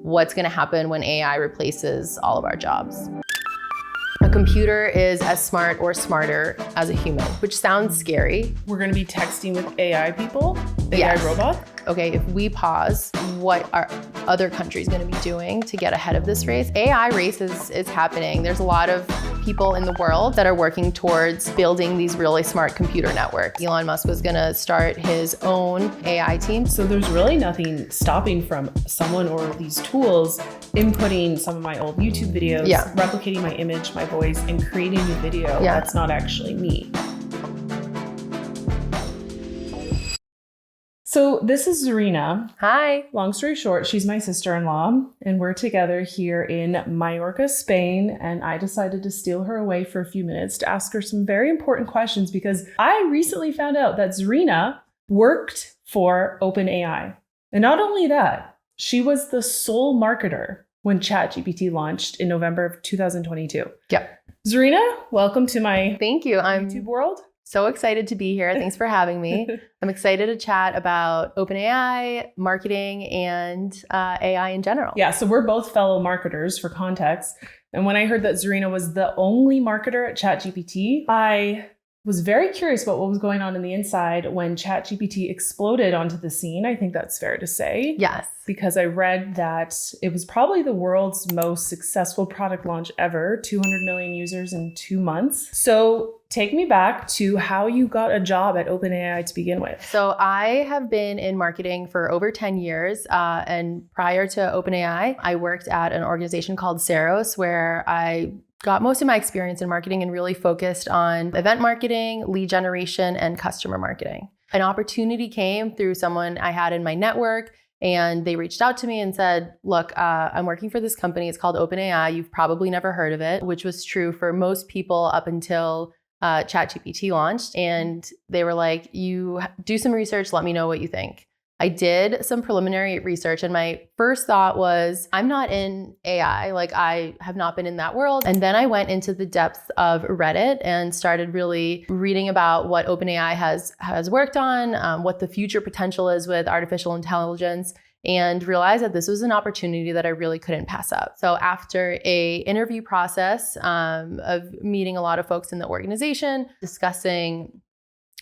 what's going to happen when AI replaces all of our jobs. A computer is as smart or smarter as a human, which sounds scary. We're going to be texting with AI people, Yes. AI robots. Okay, if we pause, what are other countries going to be doing to get ahead of this race? AI race is happening. There's a lot of people in the world that are working towards building these really smart computer networks. Elon Musk was going to start his own AI team. So there's really nothing stopping from someone or these tools inputting some of my old YouTube videos, replicating my image, my voice, and creating a video that's not actually me. So this is Zarina. Hi. Long story short, she's my sister-in-law, and we're together here in Mallorca, Spain, and I decided to steal her away for a few minutes to ask her some very important questions because I recently found out that Zarina worked for OpenAI. And not only that, she was the sole marketer when ChatGPT launched in November of 2022. Yep. Zarina, welcome to my Thank you. I'm YouTube world. so excited to be here. Thanks for having me. I'm excited to chat about OpenAI, marketing, and AI in general. Yeah, so we're both fellow marketers for context. And when I heard that Zarina was the only marketer at ChatGPT, I was very curious about what was going on in the inside when ChatGPT exploded onto the scene. I think that's fair to say. Yes. Because I read that it was probably the world's most successful product launch ever, 200 million users in 2 months. So take me back to how you got a job at OpenAI to begin with. So I have been in marketing for over 10 years. And prior to OpenAI, I worked at an organization called Arose, where I got most of my experience in marketing and really focused on event marketing, lead generation, and customer marketing. An opportunity came through someone I had in my network, and they reached out to me and said, look, I'm working for this company. It's called OpenAI. You've probably never heard of it, which was true for most people up until ChatGPT launched. And they were like, you do some research, let me know what you think. I did some preliminary research, and my first thought was, I'm not in AI, like I have not been in that world. And then I went into the depths of Reddit and started really reading about what OpenAI has worked on, what the future potential is with artificial intelligence, and realized that this was an opportunity that I really couldn't pass up. So after a interview process of meeting a lot of folks in the organization, discussing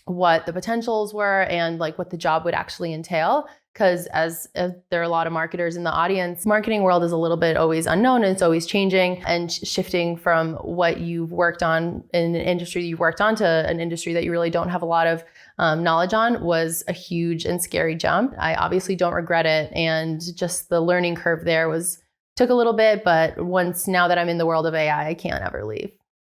what the potentials were and like what the job would actually entail. Because as there are a lot of marketers in the audience, marketing world is a little bit always unknown, and it's always changing and shifting from what you've worked on in an industry you've worked on to an industry that you really don't have a lot of knowledge on was a huge and scary jump. I obviously don't regret it. And just the learning curve there took a little bit, but now that I'm in the world of AI, I can't ever leave.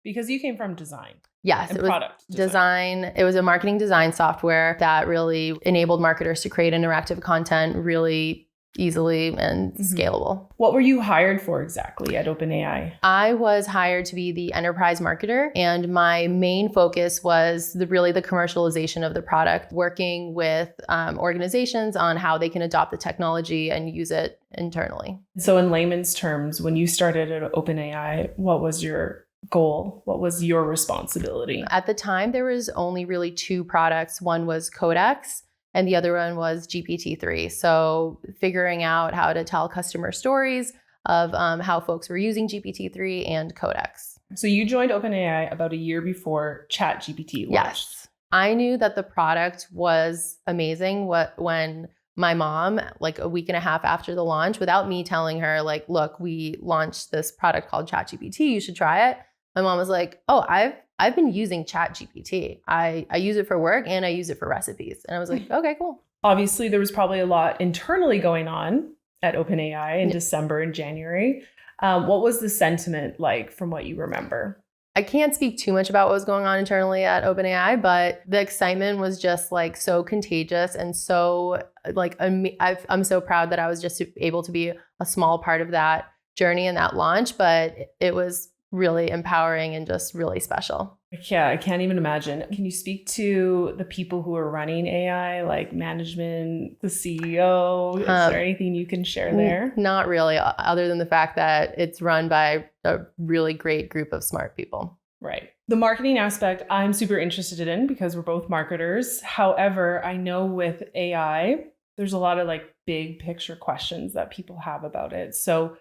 Because you came from design. Yes, it was product design. It was a marketing design software that really enabled marketers to create interactive content really easily and scalable. What were you hired for exactly at OpenAI? I was hired to be the enterprise marketer, and my main focus was the commercialization of the product, working with organizations on how they can adopt the technology and use it internally. So in layman's terms, when you started at OpenAI, what was your goal? What was your responsibility? At the time, there was only really 2 products. One was Codex and the other one was GPT-3. So figuring out how to tell customer stories of how folks were using GPT-3 and Codex. So you joined OpenAI about a year before ChatGPT launched. Yes. I knew that the product was amazing when my mom, like a week and a half after the launch, without me telling her, like, look, we launched this product called ChatGPT, you should try it. My mom was like, oh, I've been using ChatGPT. I use it for work and I use it for recipes. And I was like, okay, cool. Obviously, there was probably a lot internally going on at OpenAI in December and January. What was the sentiment like from what you remember? I can't speak too much about what was going on internally at OpenAI, but the excitement was just like so contagious and so like I'm so proud that I was just able to be a small part of that journey and that launch, but it was really empowering and just really special. Yeah, I can't even imagine. Can you speak to the people who are running AI, like management, the CEO? Is there anything you can share there? Not really, other than the fact that it's run by a really great group of smart people. Right. The marketing aspect I'm super interested in because we're both marketers. However, I know with AI, there's a lot of like big picture questions that people have about it. So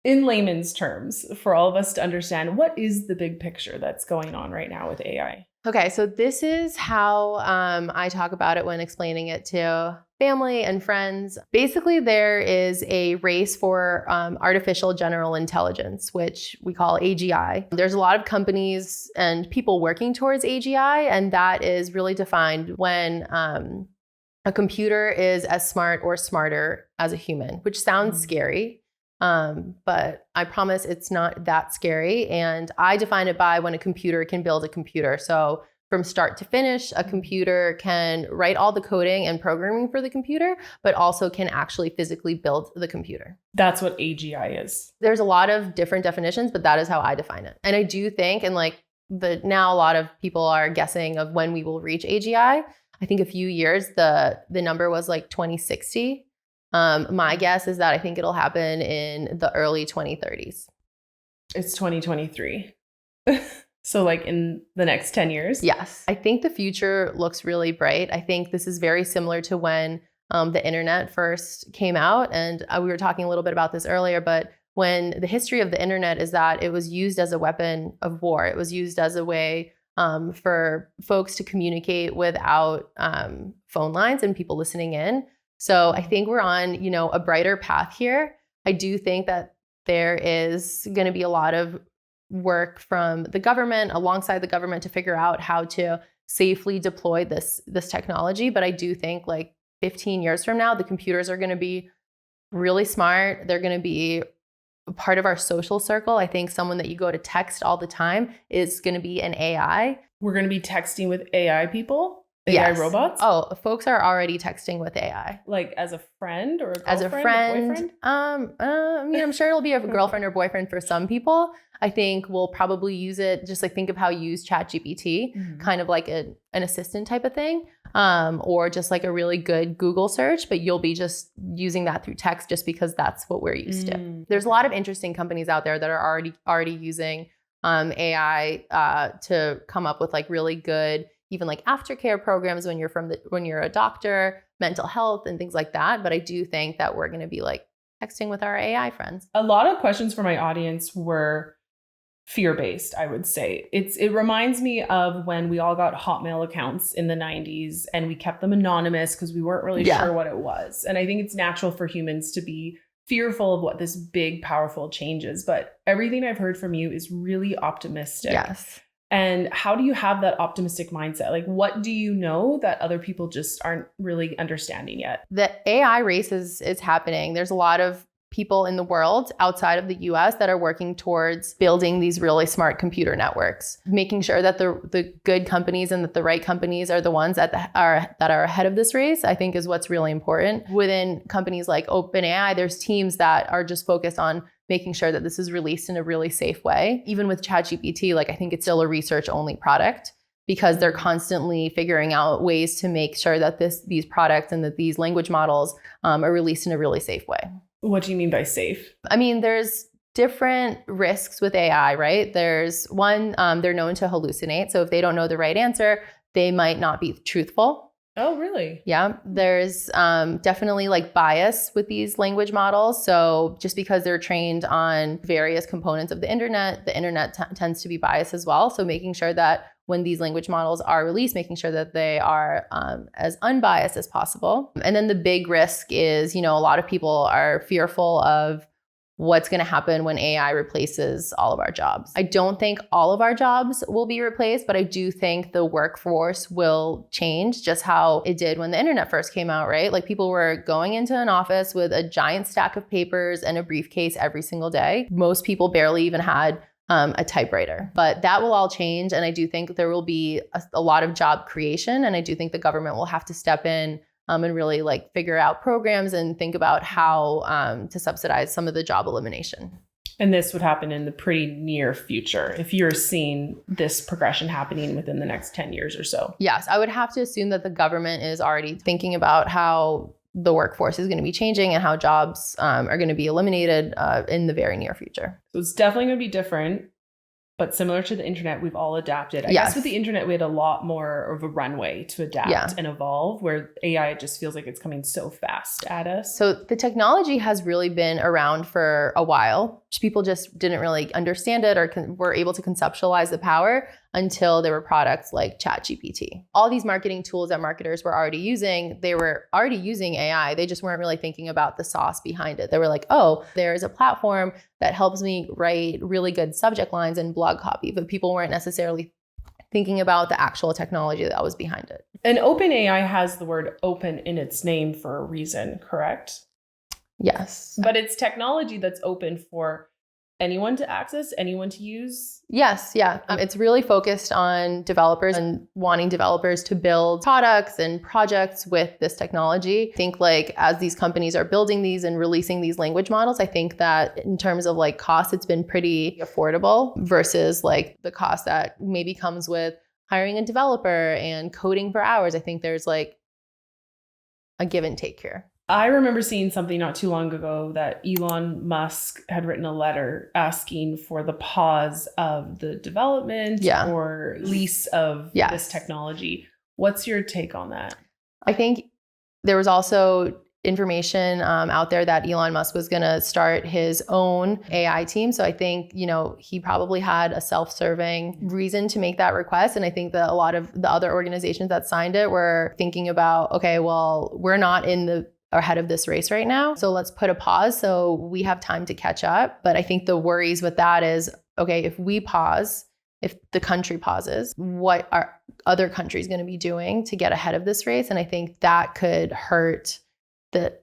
in layman's terms, for all of us to understand, what is the big picture that's going on right now with AI? Okay, so this is how I talk about it when explaining it to family and friends. Basically, there is a race for artificial general intelligence, which we call AGI. There's a lot of companies and people working towards AGI, and that is really defined when a computer is as smart or smarter as a human, which sounds scary. But I promise it's not that scary. And I define it by when a computer can build a computer. So from start to finish, a computer can write all the coding and programming for the computer, but also can actually physically build the computer. That's what AGI is. There's a lot of different definitions, but that is how I define it. And I do think, and like now a lot of people are guessing of when we will reach AGI. I think a few years, the number was like 2060. My guess is that I think it'll happen in the early 2030s. It's 2023. So like in the next 10 years? Yes. I think the future looks really bright. I think this is very similar to when the internet first came out. And we were talking a little bit about this earlier, but when the history of the internet is that it was used as a weapon of war. It was used as a way for folks to communicate without phone lines and people listening in. So I think we're on, a brighter path here. I do think that there is going to be a lot of work from the government, alongside the government, to figure out how to safely deploy this technology. But I do think like 15 years from now, the computers are going to be really smart. They're going to be a part of our social circle. I think someone that you go to text all the time is going to be an AI. We're going to be texting with AI people? Yes. AI robots? Oh, folks are already texting with AI. Like as a friend or a girlfriend? As a friend, boyfriend? I'm sure it'll be a girlfriend or boyfriend for some people. I think we'll probably use it, just like think of how you use ChatGPT, kind of like an assistant type of thing, or just like a really good Google search, but you'll be just using that through text just because that's what we're used to. There's a lot of interesting companies out there that are already using AI to come up with like really good, even like aftercare programs when you're a doctor, mental health and things like that. But I do think that we're going to be like texting with our AI friends. A lot of questions from my audience were fear-based, I would say. It reminds me of when we all got Hotmail accounts in the 90s and we kept them anonymous because we weren't really sure what it was. And I think it's natural for humans to be fearful of what this big, powerful change is. But everything I've heard from you is really optimistic. Yes. And how do you have that optimistic mindset? Like, what do you know that other people just aren't really understanding yet? The AI race is happening. There's a lot of people in the world outside of the US that are working towards building these really smart computer networks, making sure that the good companies and that the right companies are the ones that are ahead of this race, I think is what's really important. Within companies like OpenAI, there's teams that are just focused on making sure that this is released in a really safe way. Even with ChatGPT, like I think it's still a research only product because they're constantly figuring out ways to make sure that these products and that these language models are released in a really safe way. What do you mean by safe? I mean, there's different risks with AI, right? There's one, they're known to hallucinate. So if they don't know the right answer, they might not be truthful. Oh, really? Yeah. There's definitely like bias with these language models. So just because they're trained on various components of the internet tends to be biased as well. So making sure that when these language models are released, making sure that they are as unbiased as possible. And then the big risk is, a lot of people are fearful of what's going to happen when AI replaces all of our jobs. I don't think all of our jobs will be replaced, but I do think the workforce will change just how it did when the internet first came out, right? Like people were going into an office with a giant stack of papers and a briefcase every single day. Most people barely even had a typewriter, but that will all change. And I do think there will be a lot of job creation. And I do think the government will have to step in and really like figure out programs and think about how to subsidize some of the job elimination. And this would happen in the pretty near future if you're seeing this progression happening within the next 10 years or so. Yes, I would have to assume that the government is already thinking about how the workforce is going to be changing and how jobs are going to be eliminated in the very near future. So it's definitely going to be different. But similar to the internet, we've all adapted. I Yes. guess with the internet, we had a lot more of a runway to adapt and evolve, where AI just feels like it's coming so fast at us. So the technology has really been around for a while. People just didn't really understand it or were able to conceptualize the power until there were products like ChatGPT. All these marketing tools that marketers were already using, they were already using AI. They just weren't really thinking about the sauce behind it. They were like, oh, there's a platform that helps me write really good subject lines and blog copy, but people weren't necessarily thinking about the actual technology that was behind it. And OpenAI has the word open in its name for a reason, correct? Yes. But it's technology that's open for anyone to access, anyone to use? Yes, yeah. It's really focused on developers and wanting developers to build products and projects with this technology. I think like as these companies are building these and releasing these language models, I think that in terms of like cost, it's been pretty affordable versus like the cost that maybe comes with hiring a developer and coding for hours. I think there's like a give and take here. I remember seeing something not too long ago that Elon Musk had written a letter asking for the pause of the development or lease of this technology. What's your take on that? I think there was also information out there that Elon Musk was going to start his own AI team. So I think, you know, he probably had a self-serving reason to make that request. And I think that a lot of the other organizations that signed it were thinking about, okay, well, we're not in the ahead of this race right now. So let's put a pause so we have time to catch up. But I think the worries with that is, okay, if we pause, if the country pauses, what are other countries going to be doing to get ahead of this race? And I think that could hurt the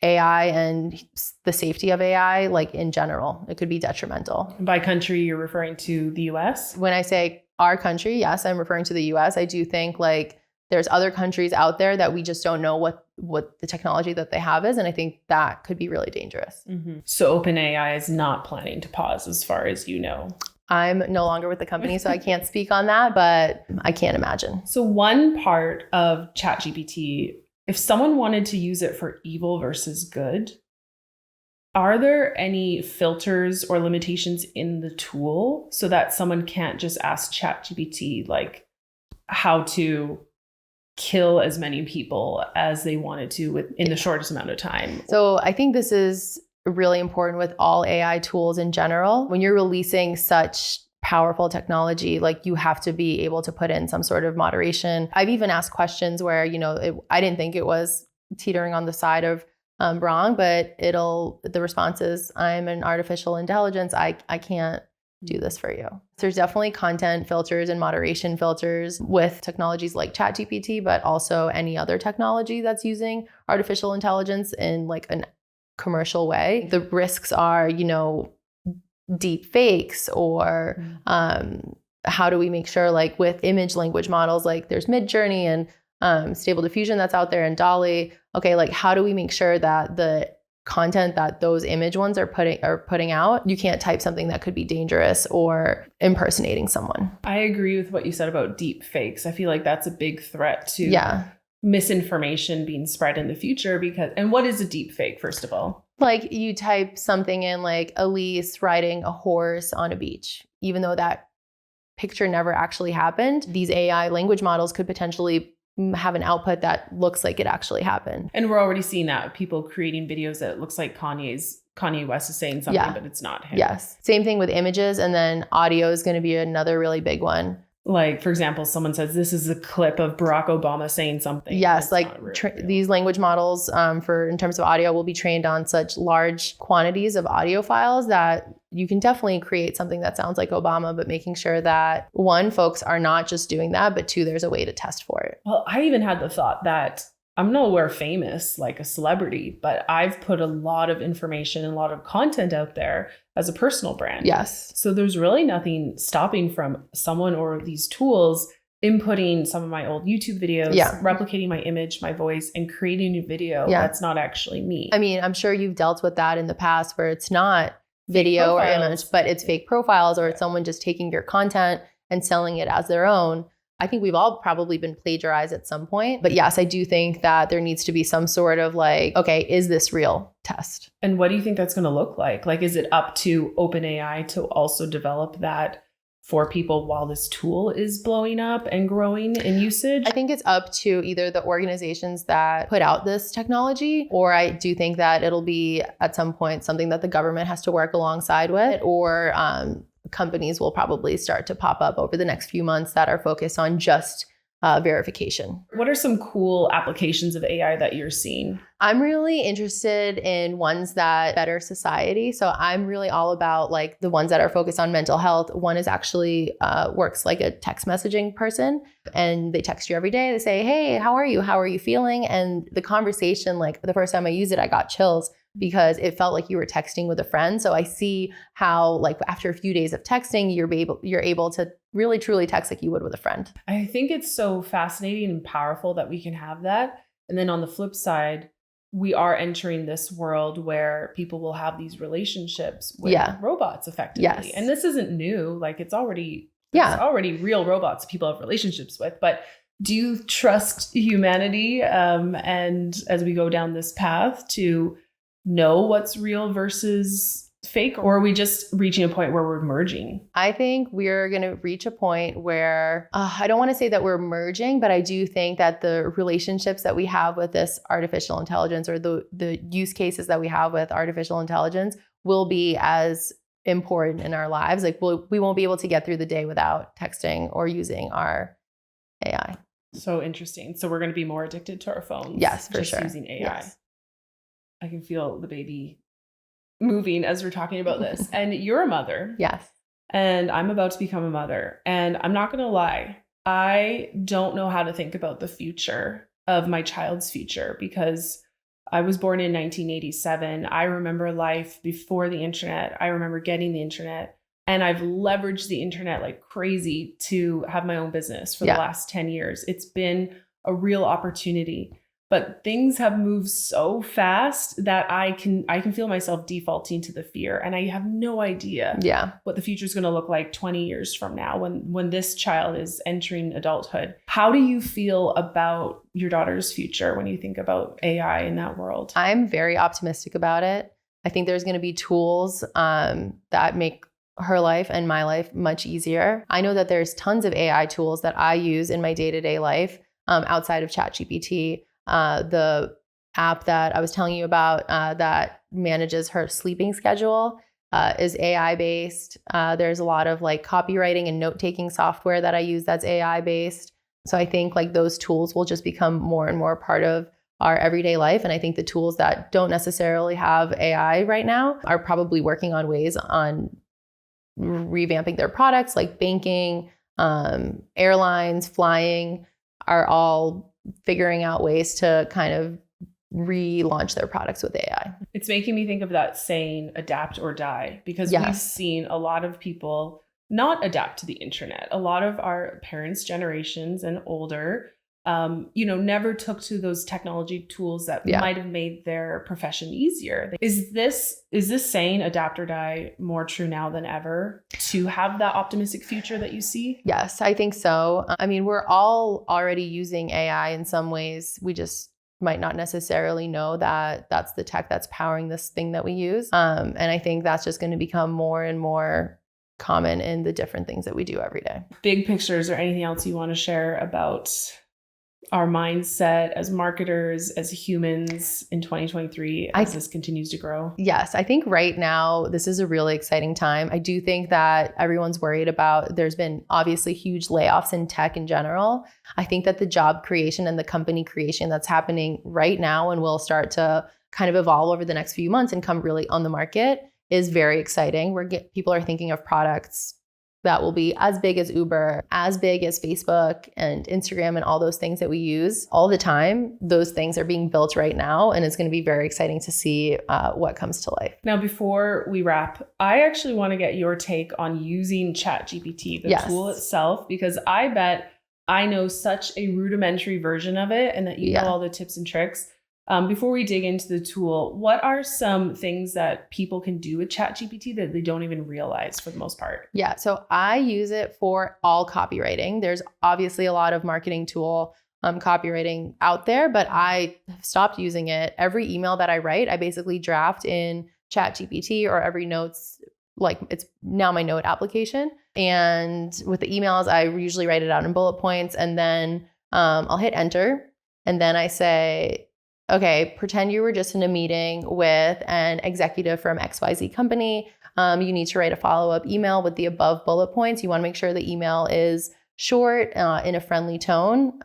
AI and the safety of AI, like in general. It could be detrimental. By country, you're referring to the US? When I say our country, yes, I'm referring to the US. I do think like there's other countries out there that we just don't know what the technology that they have is. And I think that could be really dangerous. Mm-hmm. So OpenAI is not planning to pause as far as you know. I'm no longer with the company, so I can't speak on that, but I can't imagine. So one part of ChatGPT, if someone wanted to use it for evil versus good, are there any filters or limitations in the tool so that someone can't just ask ChatGPT like how to kill as many people as they wanted to in the shortest amount of time? So I think this is really important with all AI tools in general. When you're releasing such powerful technology, like you have to be able to put in some sort of moderation. I've even asked questions where, you know, I didn't think it was teetering on the side of wrong, but the response is, I'm an artificial intelligence. I can't do this for you. There's definitely content filters and moderation filters with technologies like ChatGPT, but also any other technology that's using artificial intelligence in like a commercial way. The risks are, you know, deep fakes or how do we make sure like with image language models, like there's Midjourney and Stable Diffusion that's out there and Dolly. Okay, like how do we make sure that the content that those image ones are putting out, you can't type something that could be dangerous or impersonating someone. I agree with what you said about deep fakes. I feel like that's a big threat to misinformation being spread in the future and what is a deep fake, first of all? Like you type something in like Elise riding a horse on a beach, even though that picture never actually happened. These AI language models could potentially have an output that looks like it actually happened. And we're already seeing that, people creating videos that it looks like Kanye West is saying something, but it's not him. Yes. Same thing with images. And then audio is going to be another really big one. Like, for example, someone says, this is a clip of Barack Obama saying something. Yes, like these language models in terms of audio will be trained on such large quantities of audio files that you can definitely create something that sounds like Obama, but making sure that one, folks are not just doing that, but two, there's a way to test for it. Well, I even had the thought that I'm nowhere famous like a celebrity, but I've put a lot of information and a lot of content out there as a personal brand. Yes. So there's really nothing stopping from someone or these tools inputting some of my old YouTube videos, replicating my image, my voice, and creating a video that's not actually me. I mean, I'm sure you've dealt with that in the past where it's not video or image, but it's fake profiles or it's someone just taking your content and selling it as their own. I think we've all probably been plagiarized at some point. But yes, I do think that there needs to be some sort of like, okay, is this real test? And what do you think that's going to look like? Like, is it up to OpenAI to also develop that for people while this tool is blowing up and growing in usage? I think it's up to either the organizations that put out this technology, or I do think that it'll be at some point something that the government has to work alongside with, or companies will probably start to pop up over the next few months that are focused on just verification. What are some cool applications of AI that you're seeing? I'm really interested in ones that better society. So I'm really all about like the ones that are focused on mental health. One is actually works like a text messaging person, and they text you every day. They say, hey, how are you? How are you feeling? And the conversation, like the first time I used it, I got chills because it felt like you were texting with a friend. So I see how like after a few days of texting, you're able to really truly text like you would with a friend. I think it's so fascinating and powerful that we can have that. And then on the flip side, we are entering this world where people will have these relationships with robots effectively. Yes. And this isn't new. Like it's already real robots people have relationships with. But do you trust humanity and as we go down this path to know what's real versus fake, or are we just reaching a point where we're merging? I think we're going to reach a point where I don't want to say that we're merging, but I do think that the relationships that we have with this artificial intelligence, or the use cases that we have with artificial intelligence, will be as important in our lives. Like we won't be able to get through the day without texting or using our AI. So interesting. So we're going to be more addicted to our phones. Yes, for sure. Using AI. Yes. I can feel the baby moving as we're talking about this. And you're a mother. Yes. And I'm about to become a mother. And I'm not going to lie, I don't know how to think about the future of my child's future because I was born in 1987. I remember life before the internet. I remember getting the internet. And I've leveraged the internet like crazy to have my own business for the last 10 years. It's been a real opportunity. But things have moved so fast that I can feel myself defaulting to the fear. And I have no idea what the future is going to look like 20 years from now when this child is entering adulthood. How do you feel about your daughter's future when you think about AI in that world? I'm very optimistic about it. I think there's going to be tools that make her life and my life much easier. I know that there's tons of AI tools that I use in my day-to-day life outside of ChatGPT. The app that I was telling you about that manages her sleeping schedule is AI based. There's a lot of like copywriting and note-taking software that I use that's AI based. So I think like those tools will just become more and more part of our everyday life. And I think the tools that don't necessarily have AI right now are probably working on ways on revamping their products, like banking, airlines, flying, are all figuring out ways to kind of relaunch their products with AI. It's making me think of that saying, adapt or die, because we've seen a lot of people not adapt to the internet. A lot of our parents' generations and older, never took to those technology tools that might have made their profession easier. Is this saying adapt or die more true now than ever to have that optimistic future that you see? Yes, I think so. I mean, we're all already using AI in some ways. We just might not necessarily know that that's the tech that's powering this thing that we use. And I think that's just going to become more and more common in the different things that we do every day. Big pictures or anything else you want to share about our mindset as marketers, as humans in 2023 as this continues to grow? Yes, I think right now this is a really exciting time. I do think that everyone's worried about, there's been obviously huge layoffs in tech in general. I think that the job creation and the company creation that's happening right now and will start to kind of evolve over the next few months and come really on the market is very exciting. People are thinking of products that will be as big as Uber, as big as Facebook and Instagram and all those things that we use all the time. Those things are being built right now, and it's going to be very exciting to see what comes to life. Now, before we wrap, I actually want to get your take on using ChatGPT, the tool itself, because I bet I know such a rudimentary version of it and that you know all the tips and tricks. Before we dig into the tool, what are some things that people can do with ChatGPT that they don't even realize for the most part? Yeah, so I use it for all copywriting. There's obviously a lot of marketing tool copywriting out there, but I stopped using it. Every email that I write, I basically draft in ChatGPT, or every notes like it's now my note application. And with the emails, I usually write it out in bullet points, and then I'll hit enter. And then I say, okay, pretend you were just in a meeting with an executive from XYZ company. You need to write a follow-up email with the above bullet points. You want to make sure the email is short, in a friendly tone.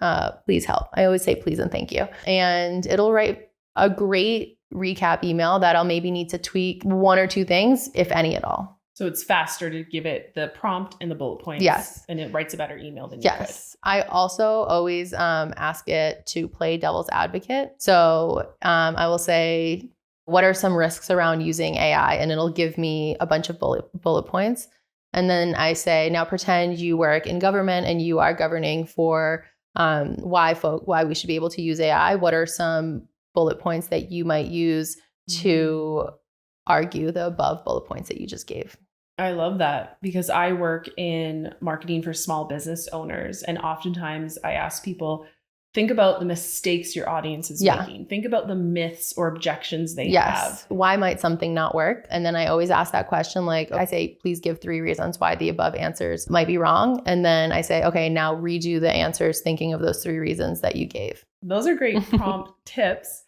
Please help. I always say please and thank you. And it'll write a great recap email that I'll maybe need to tweak one or two things, if any at all. So it's faster to give it the prompt and the bullet points. Yes. And it writes a better email than you could. Yes. I also always ask it to play devil's advocate. So I will say, what are some risks around using AI? And it'll give me a bunch of bullet points. And then I say, now pretend you work in government and you are governing for why we should be able to use AI. What are some bullet points that you might use to argue the above bullet points that you just gave? I love that, because I work in marketing for small business owners. And oftentimes I ask people, think about the mistakes your audience is making. Think about the myths or objections they have. Why might something not work? And then I always ask that question. Like I say, please give 3 reasons why the above answers might be wrong. And then I say, okay, now redo the answers thinking of those 3 reasons that you gave. Those are great prompt tips.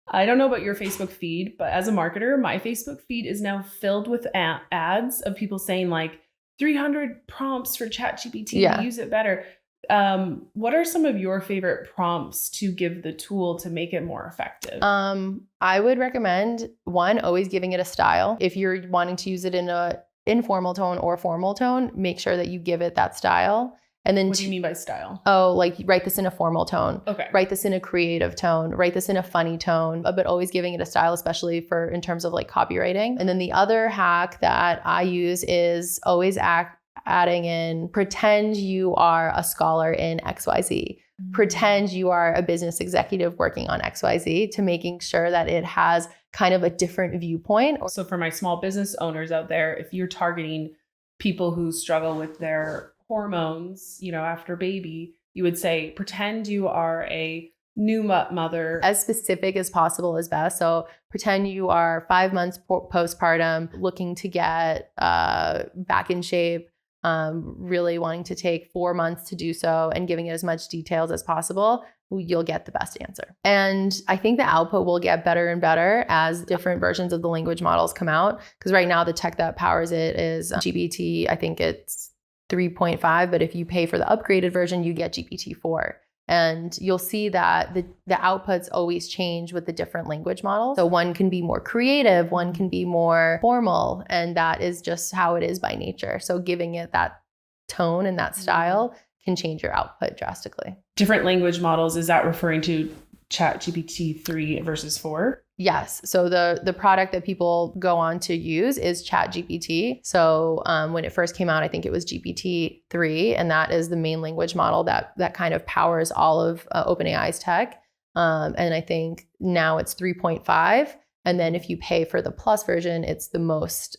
I don't know about your Facebook feed, but as a marketer, my Facebook feed is now filled with ads of people saying like 300 prompts for ChatGPT to use it better. What are some of your favorite prompts to give the tool to make it more effective? I would recommend, one, always giving it a style. If you're wanting to use it in a informal tone or formal tone, make sure that you give it that style. And then what do you mean by style? Oh, like write this in a formal tone. Okay. Write this in a creative tone. Write this in a funny tone, but always giving it a style, especially in terms of like copywriting. And then the other hack that I use is always adding in, pretend you are a scholar in XYZ. Pretend you are a business executive working on XYZ, to making sure that it has kind of a different viewpoint. So for my small business owners out there, if you're targeting people who struggle with their hormones, after baby, you would say, pretend you are a new mother. As specific as possible is best. So pretend you are 5 months postpartum, looking to get back in shape, really wanting to take 4 months to do so, and giving it as much details as possible. You'll get the best answer. And I think the output will get better and better as different versions of the language models come out. Because right now the tech that powers it is GPT. I think it's 3.5, but if you pay for the upgraded version, you get GPT-4. And you'll see that the outputs always change with the different language models. So one can be more creative, one can be more formal, and that is just how it is by nature. So giving it that tone and that style can change your output drastically. Different language models, is that referring to ChatGPT 3 versus 4? Yes. So the product that people go on to use is ChatGPT. So when it first came out, I think it was GPT-3, and that is the main language model that kind of powers all of OpenAI's tech. And I think now it's 3.5. And then if you pay for the plus version, it's the most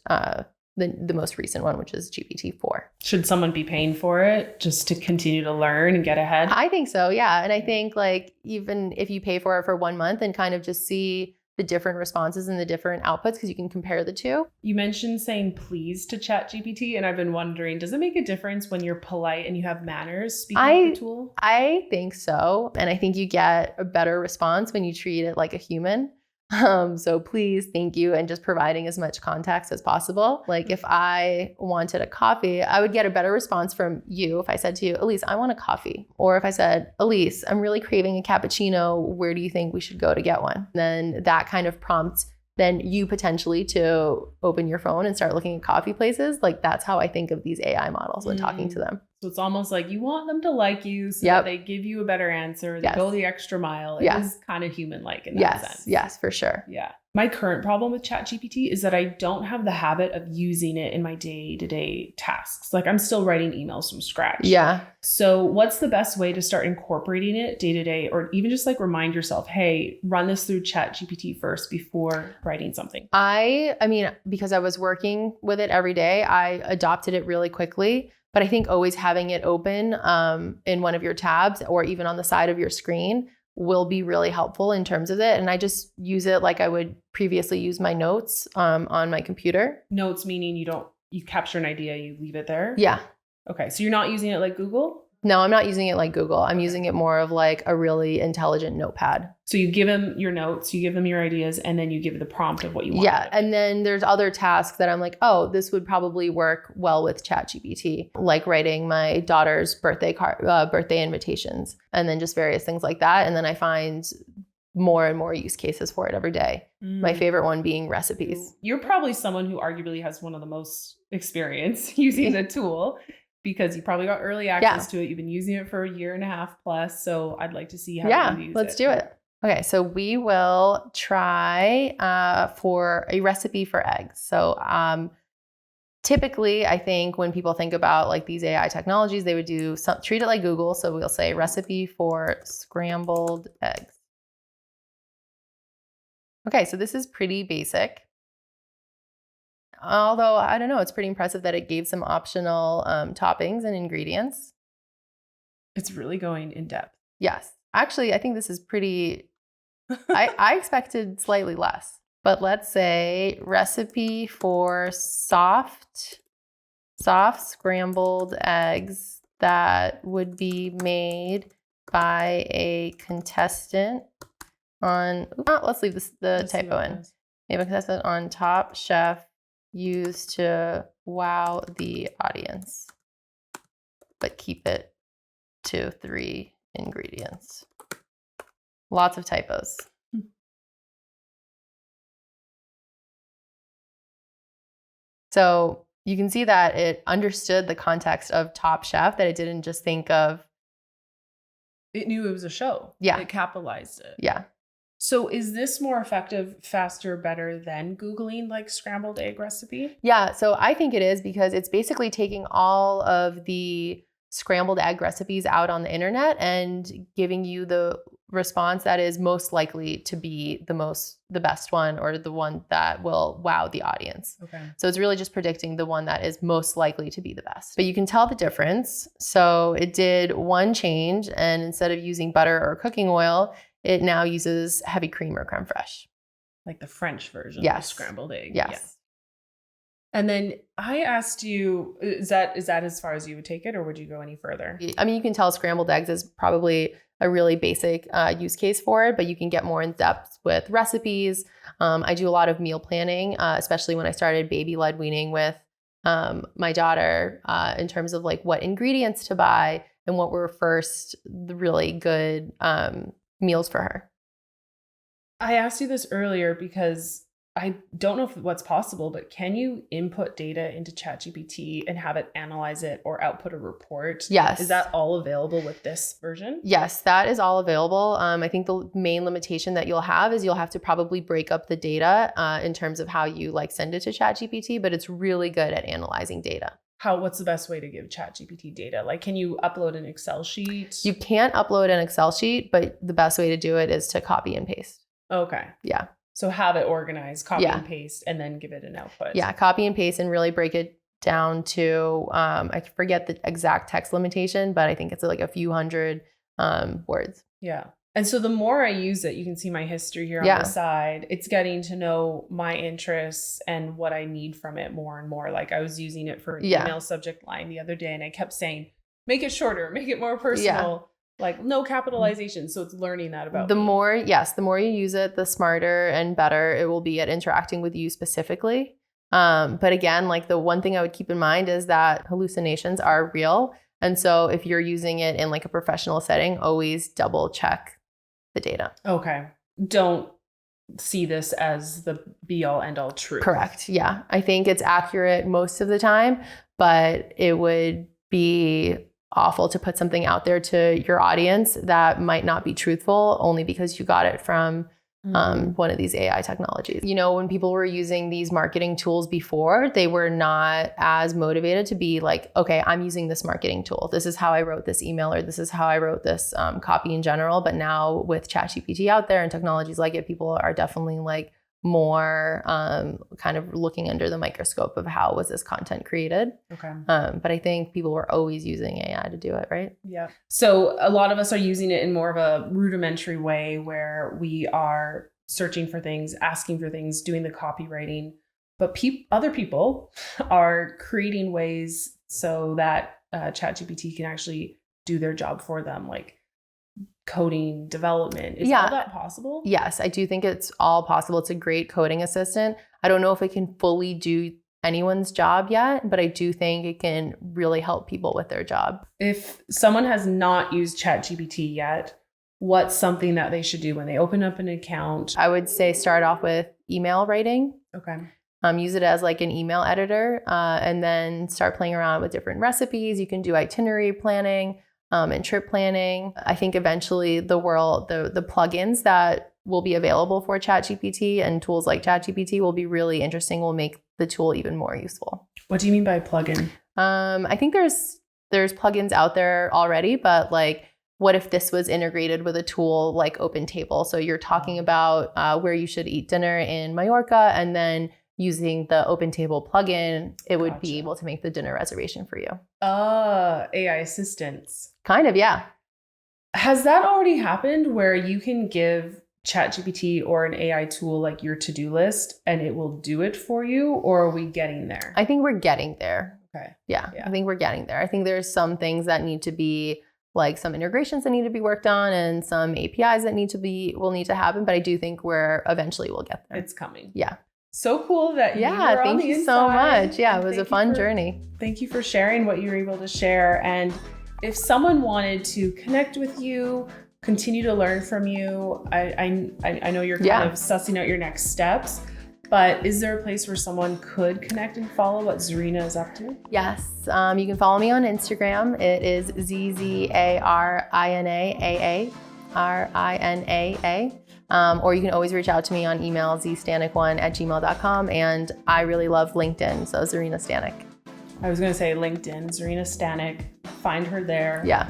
recent one, which is GPT-4. Should someone be paying for it just to continue to learn and get ahead? I think so, yeah. And I think like even if you pay for it for 1 month and kind of just see the different responses and the different outputs, because you can compare the two. You mentioned saying please to ChatGPT, and I've been wondering, does it make a difference when you're polite and you have manners speaking to the tool? I think so. And I think you get a better response when you treat it like a human. So please, thank you, and just providing as much context as possible. Like if I wanted a coffee, I would get a better response from you if I said to you, Elise, I want a coffee. Or if I said, Elise, I'm really craving a cappuccino. Where do you think we should go to get one? Then that kind of prompts then you potentially to open your phone and start looking at coffee places. Like that's how I think of these AI models when talking to them. So it's almost like you want them to like you so that they give you a better answer. They go the extra mile. It is kind of human-like in that sense. Yes, for sure. Yeah. My current problem with ChatGPT is that I don't have the habit of using it in my day-to-day tasks. Like I'm still writing emails from scratch. Yeah. So what's the best way to start incorporating it day-to-day, or even just like remind yourself, hey, run this through ChatGPT first before writing something? I mean, because I was working with it every day, I adopted it really quickly. But I think always having it open in one of your tabs or even on the side of your screen will be really helpful in terms of it. And I just use it like I would previously use my notes on my computer. Notes meaning you capture an idea, you leave it there? Yeah. Okay. So you're not using it like Google? No, I'm not using it like Google. I'm using it more of like a really intelligent notepad. So you give them your notes, you give them your ideas, and then you give the prompt of what you want. Yeah. And then there's other tasks that I'm like, oh, this would probably work well with ChatGPT, like writing my daughter's birthday invitations, and then just various things like that. And then I find more and more use cases for it every day. My favorite one being recipes. You're probably someone who arguably has one of the most experience using the tool, because you probably got early access to it. You've been using it for a year and a half plus. So I'd like to see how you use it. Let's do it. Okay, so we will try for a recipe for eggs. So typically, I think when people think about like these AI technologies, they would treat it like Google. So we'll say recipe for scrambled eggs. Okay, so this is pretty basic. Although, I don't know, it's pretty impressive that it gave some optional toppings and ingredients. It's really going in depth. Yes. Actually, I think this is pretty, I expected slightly less. But let's say recipe for soft scrambled eggs that would be made by a contestant on, let's leave the typo in. Maybe a contestant on Top Chef used to wow the audience, but keep it to 3 ingredients. Lots of typos. So you can see that it understood the context of Top Chef, that it didn't just think of. It knew it was a show. Yeah. It capitalized it. Yeah. So is this more effective, faster, better than Googling like scrambled egg recipe? Yeah, so I think it is, because it's basically taking all of the scrambled egg recipes out on the internet and giving you the response that is most likely to be the best one, or the one that will wow the audience. Okay. So it's really just predicting the one that is most likely to be the best. But you can tell the difference. So it did one change, and instead of using butter or cooking oil, it now uses heavy cream or creme fraiche. Like the French version Yes. of scrambled egg. Yes. Yeah. And then I asked you, is that as far as you would take it, or would you go any further? I mean, you can tell scrambled eggs is probably a really basic use case for it, but you can get more in depth with recipes. I do a lot of meal planning, especially when I started baby-led weaning with my daughter, in terms of like what ingredients to buy and what were the really good meals for her. I asked you this earlier because I don't know what's possible, but can you input data into ChatGPT and have it analyze it or output a report? Yes. Is that all available with this version? Yes, that is all available. I think the main limitation that you'll have is you'll have to probably break up the data in terms of how you like send it to ChatGPT, but it's really good at analyzing data. What's the best way to give ChatGPT data? Like, can you upload an Excel sheet? You can't upload an Excel sheet, but the best way to do it is to copy and paste. Okay. Yeah. So have it organized, copy and paste, and then give it an output. Yeah, copy and paste and really break it down to, I forget the exact text limitation, but I think it's like a few hundred words. Yeah. And so the more I use it, you can see my history here on the side. It's getting to know my interests and what I need from it more and more. Like I was using it for an email subject line the other day, and I kept saying, make it shorter, make it more personal. Like no capitalization. So it's learning that about the more you use it, the smarter and better it will be at interacting with you specifically. But again, like the one thing I would keep in mind is that hallucinations are real. And so if you're using it in like a professional setting, always double check the data. Okay. Don't see this as the be all end all truth. Correct. Yeah. I think it's accurate most of the time, but it would be awful to put something out there to your audience that might not be truthful only because you got it from one of these AI technologies. You know, when people were using these marketing tools before, they were not as motivated to be like, okay, I'm using this marketing tool. This is how I wrote this email, or this is how I wrote this copy in general. But now with ChatGPT out there and technologies like it, people are definitely like more kind of looking under the microscope of how was this content created. Okay. But I think people were always using AI to do it, right? Yeah. So a lot of us are using it in more of a rudimentary way where we are searching for things, asking for things, doing the copywriting. But other people are creating ways so that ChatGPT can actually do their job for them, like coding, development. Is all that possible? Yes, I do think it's all possible. It's a great coding assistant. I don't know if it can fully do anyone's job yet, but I do think it can really help people with their job. If someone has not used ChatGPT yet, what's something that they should do when they open up an account? I would say start off with email writing. Okay. Use it as like an email editor, and then start playing around with different recipes. You can do itinerary planning and trip planning. I think eventually the plugins that will be available for ChatGPT and tools like ChatGPT will be really interesting, will make the tool even more useful. What do you mean by plugin? I think there's plugins out there already, but like, what if this was integrated with a tool like OpenTable? So you're talking about where you should eat dinner in Mallorca, and then using the OpenTable plugin, it would be able to make the dinner reservation for you. AI assistants. Kind of, yeah. Has that already happened where you can give ChatGPT or an AI tool like your to-do list and it will do it for you, or are we getting there? I think we're getting there. Okay. Yeah, I think we're getting there. I think there's some things that need to be, like some integrations that need to be worked on and some APIs that will need to happen, but I do think eventually we'll get there. It's coming. Yeah. So cool that you were on thank the you inside. so much. Yeah, it was a fun journey. Thank you for sharing what you were able to share. And if someone wanted to connect with you, continue to learn from you, I know you're kind of sussing out your next steps, but is there a place where someone could connect and follow what Zarina is up to? Yes, you can follow me on Instagram. It is ZZARINAAA. Or you can always reach out to me on email, zstanik1@gmail.com. And I really love LinkedIn, so Zarina Stanik. I was going to say LinkedIn, Zarina Stanik. Find her there. Yeah.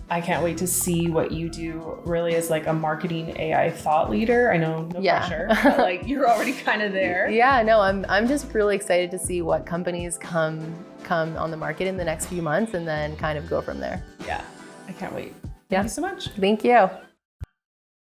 I can't wait to see what you do really as like a marketing AI thought leader. I know no pressure, but like you're already kind of there. Yeah, no, I'm just really excited to see what companies come on the market in the next few months and then kind of go from there. Yeah, I can't wait. Yeah. Thank you so much. Thank you.